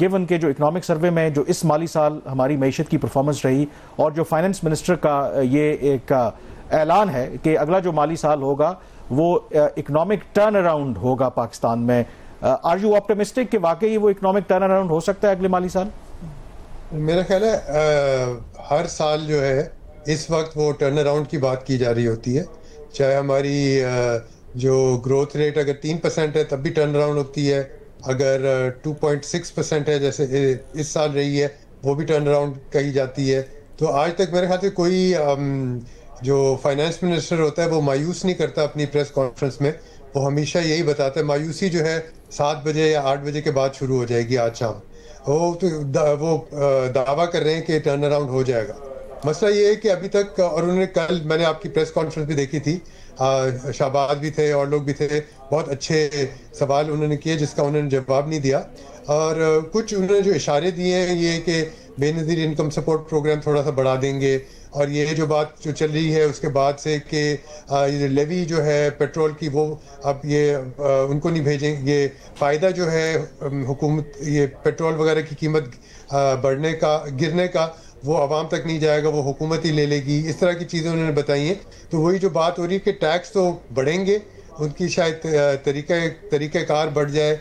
Given کے جو economic survey میں جو اس مالی سال ہماری معیشت کی پرفارمنس رہی اور جو فائنانس منسٹر کا یہ ایک اعلان ہے کہ اگلا جو مالی سال ہوگا وہ اکنامک ٹرن اراؤنڈ ہوگا پاکستان میں، آر یو آپٹمسٹک کہ واقعی وہ اکنامک ٹرن اراؤنڈ ہو سکتا ہے اگلے مالی سال؟ میرا خیال ہے ہر سال جو ہے اس وقت وہ ٹرن اراؤنڈ کی بات کی جا رہی ہوتی ہے، چاہے ہماری جو گروتھ ریٹ اگر 3% ہے تب بھی ٹرن اراؤنڈ ہوتی ہے، اگر 2.6% ہے جیسے اس سال رہی ہے وہ بھی ٹرن اراؤنڈ کہی جاتی ہے۔ تو آج تک میرے خیال سے کوئی جو فائنانس منسٹر ہوتا ہے وہ مایوس نہیں کرتا اپنی پریس کانفرنس میں، وہ ہمیشہ یہی بتاتا ہے، مایوسی جو ہے 7 بجے یا 8 بجے کے بعد شروع ہو جائے گی آج شام، وہ دعویٰ کر رہے ہیں کہ ٹرن اراؤنڈ ہو جائے گا۔ مسئلہ یہ ہے کہ ابھی تک، اور انہوں نے کل میں نے آپ کی پریس کانفرنس بھی دیکھی تھی، شہباز بھی تھے اور لوگ بھی تھے، بہت اچھے سوال انہوں نے کیے جس کا انہوں نے جواب نہیں دیا، اور کچھ انہوں نے جو اشارے دیے ہیں یہ کہ بے نظیر انکم سپورٹ پروگرام تھوڑا سا بڑھا دیں گے، اور یہ جو بات جو چل رہی ہے اس کے بعد سے کہ یہ لیوی جو ہے پیٹرول کی وہ اب یہ ان کو نہیں بھیجیں، یہ فائدہ جو ہے حکومت یہ پیٹرول وغیرہ کی قیمت بڑھنے کا گرنے کا وہ عوام تک نہیں جائے گا، وہ حکومت ہی لے لے گی، اس طرح کی چیزیں انہوں نے بتائی ہیں۔ تو وہی جو بات ہو رہی ہے کہ ٹیکس تو بڑھیں گے، ان کی شاید طریقہ کار بڑھ جائے،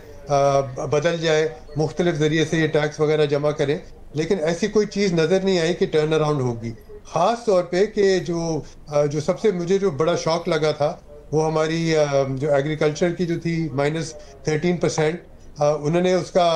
بدل جائے، مختلف ذریعے سے یہ ٹیکس وغیرہ جمع کریں، لیکن ایسی کوئی چیز نظر نہیں آئی کہ ٹرن اراؤنڈ ہوگی۔ خاص طور پہ کہ جو سب سے مجھے جو بڑا شوق لگا تھا وہ ہماری جو ایگریکلچر کی جو تھی -13%، انہوں نے اس کا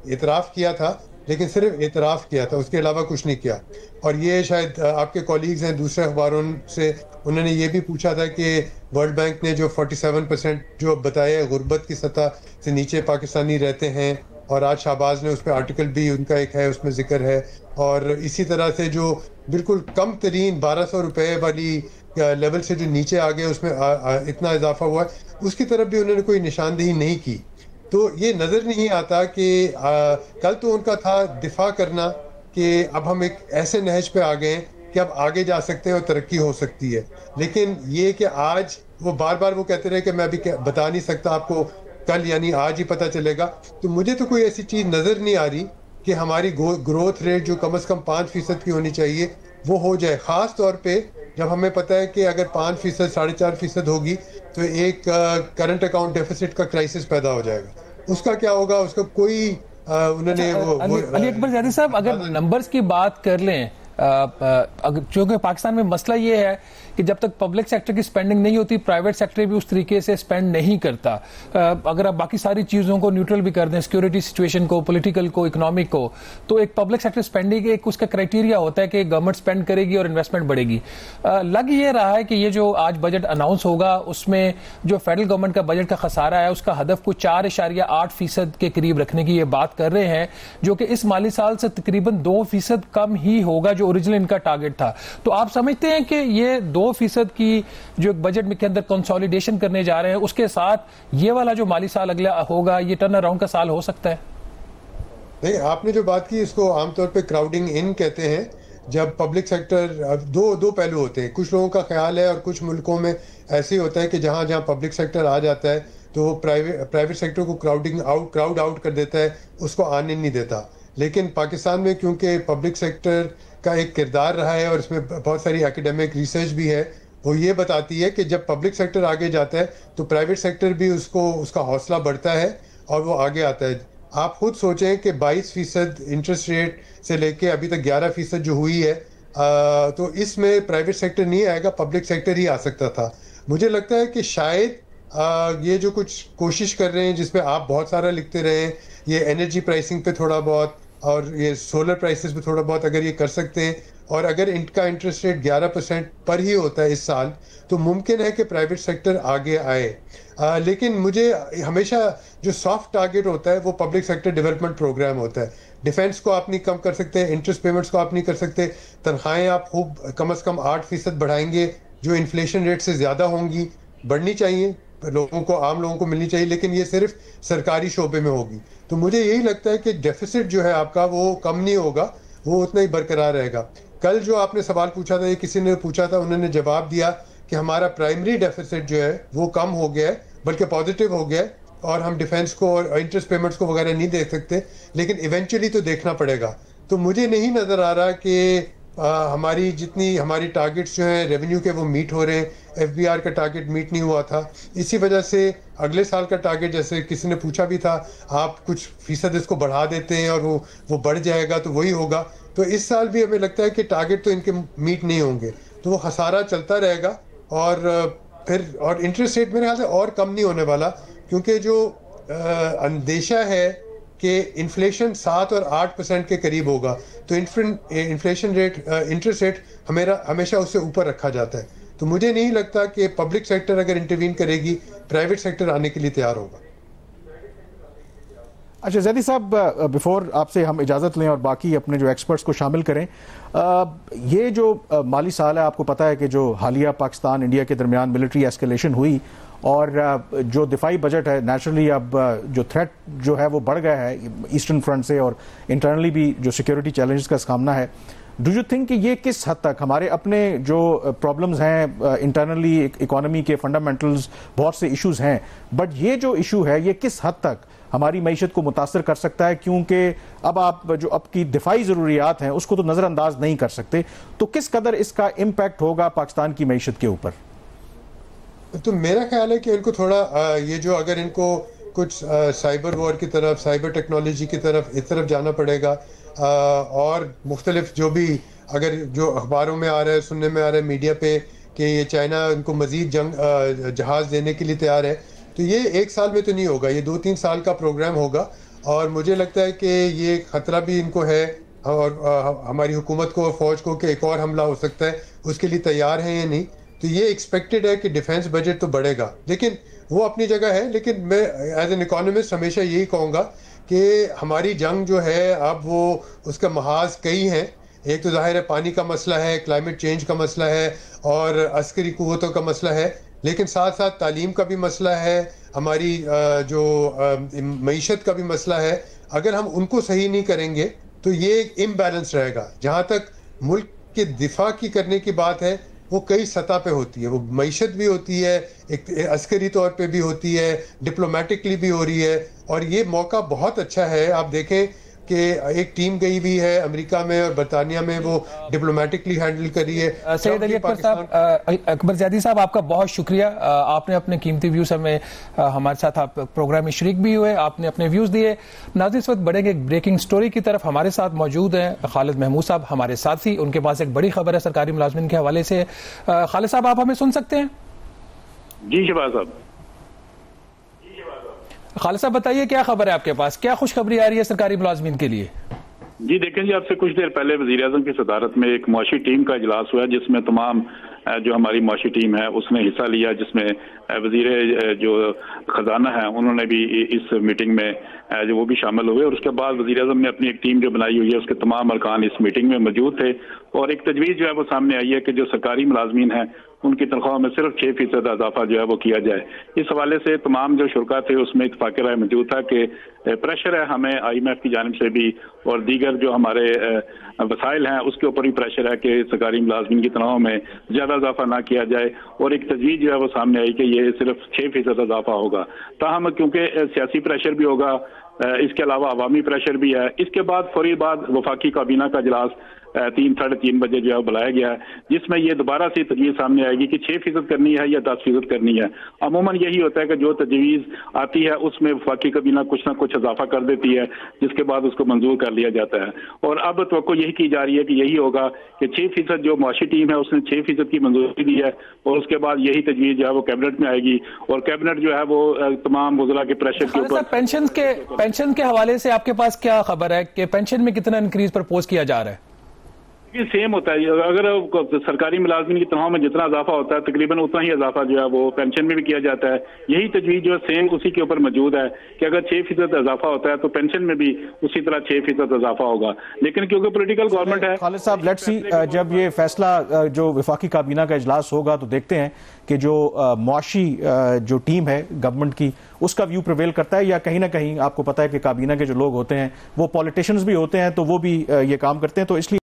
اعتراف کیا تھا، لیکن صرف اعتراف کیا تھا، اس کے علاوہ کچھ نہیں کیا۔ اور یہ شاید آپ کے کولیگز ہیں دوسرے اخباروں سے، انہوں نے یہ بھی پوچھا تھا کہ ورلڈ بینک نے جو 47% جو بتایا غربت کی سطح سے نیچے پاکستانی رہتے ہیں، اور آج شہباز نے اس پہ آرٹیکل بھی ان کا ایک ہے، اس میں ذکر ہے، اور اسی طرح سے جو بالکل کم ترین 1200 روپے والی لیول سے جو نیچے آ گئے اس میں اتنا اضافہ ہوا ہے، اس کی طرف بھی انہوں نے کوئی نشاندہی نہیں کی۔ تو یہ نظر نہیں آتا کہ کل تو ان کا تھا دفاع کرنا کہ اب ہم ایک ایسے نہج پہ آ گئے ہیں کہ اب آگے جا سکتے ہیں اور ترقی ہو سکتی ہے، لیکن یہ کہ آج وہ بار بار وہ کہتے رہے کہ میں ابھی بتا نہیں سکتا آپ کو، کل یعنی آج ہی پتہ چلے گا۔ تو مجھے تو کوئی ایسی چیز نظر نہیں آ رہی کہ ہماری گروتھ ریٹ جو کم از کم 5% کی ہونی چاہیے وہ ہو جائے، خاص طور پہ جب ہمیں پتہ ہے کہ اگر 5%، 4.5% ہوگی تو ایک کرنٹ اکاؤنٹ ڈیفیسٹ کا کرائسس پیدا ہو جائے گا۔ اس کا کیا ہوگا، اس کا کوئی انہوں نے علی اکبر زیادی صاحب اگر نمبرز کی بات کر لیں، چونکہ پاکستان میں مسئلہ یہ ہے کہ جب تک پبلک سیکٹر کی سپینڈنگ نہیں ہوتی، پرائیویٹ سیکٹر بھی اس طریقے سے سپینڈ نہیں کرتا۔ اگر آپ باقی ساری چیزوں کو نیوٹرل بھی کر دیں، سیکیورٹی سچویشن کو، پولیٹیکل کو، اکنامک کو، تو ایک پبلک سیکٹر سپینڈنگ ایک اس کا کرائٹیریا ہوتا ہے کہ گورنمنٹ سپینڈ کرے گی اور انویسٹمنٹ بڑھے گی۔ لگ یہ رہا ہے کہ یہ جو آج بجٹ اناؤنس ہوگا اس میں جو فیڈرل گورنمنٹ کا بجٹ کا خسارہ ہے اس کا ہدف کو 4.8% کے قریب رکھنے کی یہ بات کر رہے ہیں، جو کہ اس مالی سال سے تقریباً 2% کم ہی ہوگا جو اوریجنل ان کا ٹارگٹ تھا۔ تو آپ سمجھتے ہیں کہ یہ 2% کی جو بجٹ کے اندر کنسولیڈیشن کرنے جا رہے ہیں اس کے ساتھ یہ والا جو مالی سال اگلا ہوگا یہ ٹرن اراؤنڈ کا سال ہو سکتا ہے؟ نہیں، آپ نے جو بات کی اس کو عام طور پہ کراؤڈنگ ان کہتے ہیں، جب پبلک سیکٹر دو پہلو ہوتے ہیں، کچھ لوگوں کا خیال ہے اور کچھ ملکوں میں ایسے ہی ہوتا ہے کہ جہاں پبلک سیکٹر آ جاتا ہے تو وہ پرائیویٹ سیکٹر کو کراؤڈ آؤٹ کر دیتا ہے، اس کو آنے نہیں دیتا۔ لیکن پاکستان میں کیونکہ پبلک سیکٹر کا ایک کردار رہا ہے اور اس میں بہت ساری ایکیڈیمک ریسرچ بھی ہے، وہ یہ بتاتی ہے کہ جب پبلک سیکٹر آگے جاتا ہے تو پرائیویٹ سیکٹر بھی اس کا حوصلہ بڑھتا ہے اور وہ آگے آتا ہے۔ آپ خود سوچیں کہ 22% انٹرسٹ ریٹ سے لے کے ابھی تک 11% جو ہوئی ہے، تو اس میں پرائیویٹ سیکٹر نہیں آئے گا، پبلک سیکٹر ہی آ سکتا تھا۔ مجھے لگتا ہے کہ شاید یہ جو کچھ کوشش کر رہے ہیں جس پہ آپ بہت سارا لکھتے رہے ہیں، یہ انرجی پرائسنگ پہ تھوڑا بہت اور یہ سولر پرائسز پہ تھوڑا بہت اگر یہ کر سکتے ہیں، اور اگر ان کا انٹرسٹ ریٹ 11% پر ہی ہوتا ہے اس سال، تو ممکن ہے کہ پرائیویٹ سیکٹر آگے آئے۔ لیکن مجھے ہمیشہ جو سافٹ ٹارگٹ ہوتا ہے وہ پبلک سیکٹر ڈیولپمنٹ پروگرام ہوتا ہے۔ ڈیفینس کو آپ نہیں کم کر سکتے، انٹرسٹ پیمنٹس کو آپ نہیں کر سکتے، تنخواہیں آپ خوب کم از کم 8% بڑھائیں گے جو انفلیشن ریٹ سے زیادہ ہوں گی، بڑھنی چاہیے، لوگوں کو، عام لوگوں کو ملنی چاہیے، لیکن یہ صرف سرکاری شعبے میں ہوگی۔ تو مجھے یہی لگتا ہے کہ ڈیفیسٹ جو ہے آپ کا وہ کم نہیں ہوگا، وہ اتنا ہی برقرار رہے گا۔ کل جو آپ نے سوال پوچھا تھا، یہ کسی نے پوچھا تھا، انہوں نے جواب دیا کہ ہمارا پرائمری ڈیفیسٹ جو ہے وہ کم ہو گیا ہے، بلکہ پازیٹیو ہو گیا ہے، اور ہم ڈیفینس کو اور انٹرسٹ پیمنٹس کو وغیرہ نہیں دیکھ سکتے، لیکن ایونچولی تو دیکھنا پڑے گا. تو مجھے نہیں نظر آ رہا کہ ہماری جتنی ہماری ٹارگٹس جو ہیں ریونیو کے وہ میٹ ہو رہے ہیں. ایف بی آر کا ٹارگٹ میٹ نہیں ہوا تھا، اسی وجہ سے اگلے سال کا ٹارگٹ، جیسے کسی نے پوچھا بھی تھا، آپ کچھ فیصد اس کو بڑھا دیتے ہیں اور وہ بڑھ جائے گا تو وہی ہوگا. تو اس سال بھی ہمیں لگتا ہے کہ ٹارگٹ تو ان کے میٹ نہیں ہوں گے، تو وہ خسارہ چلتا رہے گا. اور انٹرسٹ ریٹ میرے خیال سے اور کم نہیں ہونے والا، کیونکہ جو اندیشہ ہے کہ انفلیشن 7 اور 8% کے قریب ہوگا، تو انفلیشن ریٹ انٹرسٹ ریٹ ہمیشہ اس سے اوپر رکھا جاتا ہے. تو مجھے نہیں لگتا کہ پبلک سیکٹر اگر انٹروین کرے گی، پرائیویٹ سیکٹر آنے کے لیے تیار ہوگا. اچھا زیدی صاحب، بیفور آپ سے ہم اجازت لیں اور باقی اپنے جو ایکسپرٹس کو شامل کریں، یہ جو مالی سال ہے، آپ کو پتہ ہے کہ جو حالیہ پاکستان انڈیا کے درمیان ملٹری ایسکیلیشن ہوئی اور جو دفاعی بجٹ ہے نیچرلی اب جو تھریٹ جو ہے وہ بڑھ گیا ہے ایسٹرن فرنٹ سے، اور انٹرنلی بھی جو سیکیورٹی چیلنجز کا سامنا ہے. ڈو یو تھنک کہ یہ کس حد تک ہمارے اپنے جو پرابلمز ہیں انٹرنلی اکانومی کے فنڈامنٹلز بہت سے ایشوز ہیں، بٹ یہ جو ایشو ہے یہ کس حد تک ہماری معیشت کو متاثر کر سکتا ہے؟ کیونکہ اب آپ جو اب کی دفاعی ضروریات ہیں اس کو تو نظر انداز نہیں کر سکتے، تو کس قدر اس کا امپیکٹ ہوگا پاکستان کی معیشت کے اوپر؟ تو میرا خیال ہے کہ ان کو تھوڑا یہ جو اگر ان کو کچھ سائبر وار کی طرف، سائبر ٹیکنالوجی کی طرف اس طرف جانا پڑے گا، اور مختلف جو بھی اگر جو اخباروں میں آ رہا ہے، سننے میں آ رہا ہے میڈیا پہ کہ یہ چائنا ان کو مزید جہاز دینے کے لیے تیار ہے، تو یہ ایک سال میں تو نہیں ہوگا، یہ 2-3 سال کا پروگرام ہوگا. اور مجھے لگتا ہے کہ یہ خطرہ بھی ان کو ہے، اور ہماری حکومت کو اور فوج کو، کہ ایک اور حملہ ہو سکتا ہے، اس کے لیے تیار ہیں یا نہیں. تو یہ ایکسپیکٹڈ ہے کہ ڈیفینس بجٹ تو بڑھے گا، لیکن وہ اپنی جگہ ہے. لیکن میں ایز این اکانومسٹ ہمیشہ یہی کہوں گا کہ ہماری جنگ جو ہے اب وہ اس کا محاذ کئی ہیں. ایک تو ظاہر ہے پانی کا مسئلہ ہے، کلائمیٹ چینج کا مسئلہ ہے، اور عسکری قوتوں کا مسئلہ ہے، لیکن ساتھ ساتھ تعلیم کا بھی مسئلہ ہے، ہماری جو معیشت کا بھی مسئلہ ہے. اگر ہم ان کو صحیح نہیں کریں گے تو یہ ایک امبیلنس رہے گا. جہاں تک ملک کے دفاع کی کرنے کی بات ہے، وہ کئی سطح پہ ہوتی ہے، وہ معیشت بھی ہوتی ہے، ایک عسکری طور پہ بھی ہوتی ہے، ڈپلومیٹکلی بھی ہو رہی ہے. اور یہ موقع بہت اچھا ہے. آپ دیکھیں کہ ایک ٹیم گئی بھی ہے امریکہ میں اور برطانیہ میں، وہ ڈپلومیٹکلی ہینڈل کری ہے. سید علی اکبر صاحب، اکبر زیدی صاحب، آپ کا بہت شکریہ. آپ نے اپنے قیمتی ویوز ہمیں ہمارے ساتھ آپ پروگرام میں شریک بھی ہوئے، آپ نے اپنے ویوز دیے. ناظرین، اس وقت بڑھیں گے ایک بریکنگ سٹوری کی طرف. ہمارے ساتھ موجود ہیں خالد محمود صاحب، ہمارے ساتھی. ان کے پاس ایک بڑی خبر ہے سرکاری ملازمین کے حوالے سے. خالد صاحب، آپ ہمیں سن سکتے ہیں؟ جی شہباز صاحب. خالد صاحب بتائیے کیا خبر ہے آپ کے پاس، کیا خوشخبری آ رہی ہے سرکاری ملازمین کے لیے؟ جی دیکھیں جی، اب سے کچھ دیر پہلے وزیر اعظم کی صدارت میں ایک معاشی ٹیم کا اجلاس ہوا، جس میں تمام جو ہماری معاشی ٹیم ہے اس نے حصہ لیا، جس میں وزیر جو خزانہ ہیں انہوں نے بھی اس میٹنگ میں جو وہ بھی شامل ہوئے. اور اس کے بعد وزیر اعظم نے اپنی ایک ٹیم جو بنائی ہوئی ہے، اس کے تمام ارکان اس میٹنگ میں موجود تھے. اور ایک تجویز جو ہے وہ سامنے آئی ہے کہ جو سرکاری ملازمین ہیں ان کی تنخواہوں میں صرف 6% اضافہ جو ہے وہ کیا جائے. اس حوالے سے تمام جو شرکا تھے اس میں اتفاق رائے موجود تھا کہ پریشر ہے ہمیں IMF کی جانب سے بھی اور دیگر جو ہمارے وسائل ہیں اس کے اوپر بھی پریشر ہے کہ سرکاری ملازمین کی تنخواہوں میں زیادہ اضافہ نہ کیا جائے. اور ایک تجویز جو ہے وہ سامنے آئی کہ یہ صرف 6% اضافہ ہوگا. تاہم کیونکہ سیاسی پریشر بھی ہوگا، اس کے علاوہ عوامی پریشر بھی ہے، اس کے بعد فوری بعد وفاقی کابینہ کا اجلاس 3-3:30 بجے جو ہے بلایا گیا ہے، جس میں یہ دوبارہ سے تجویز سامنے آئے گی کہ 6% کرنی ہے یا 10% کرنی ہے. عموماً یہی ہوتا ہے کہ جو تجویز آتی ہے اس میں وفاقی کابینہ کچھ نہ کچھ اضافہ کر دیتی ہے، جس کے بعد اس کو منظور کر لیا جاتا ہے. اور اب توقع یہی کی جا رہی ہے کہ یہی ہوگا کہ 6% جو معاشی ٹیم ہے اس نے 6% کی منظوری دی ہے، اور اس کے بعد یہی تجویز جو ہے وہ کیبنٹ میں آئے گی، اور کیبنٹ جو ہے وہ تمام وزراء کے پریشر کے اوپر. پینشن کے حوالے سے آپ کے پاس کیا خبر ہے کہ پینشن میں کتنا انکریز پرپوز کیا جا رہا ہے؟ سیم ہوتا ہے، اگر سرکاری ملازمین کی تنخواہ میں جتنا اضافہ ہوتا ہے تقریباً اتنا ہی اضافہ جو ہے وہ پینشن میں بھی کیا جاتا ہے. یہی تجویز جو ہے سیم اسی کے اوپر موجود ہے کہ اگر 6% اضافہ ہوتا ہے تو پینشن میں بھی اسی طرح 6% اضافہ ہوگا. لیکن کیونکہ پولیٹیکل گورنمنٹ ہے. خالد صاحب، لیٹس سی جب یہ فیصلہ جو وفاقی کابینہ کا اجلاس ہوگا تو دیکھتے ہیں کہ جو معاشی جو ٹیم ہے گورنمنٹ کی اس کا ویو پریویل کرتا ہے، یا کہیں نہ کہیں آپ کو پتہ ہے کہ کابینہ کے جو لوگ ہوتے ہیں وہ پولیٹیشنز بھی ہوتے ہیں تو وہ بھی یہ کام کرتے ہیں. تو اس لیے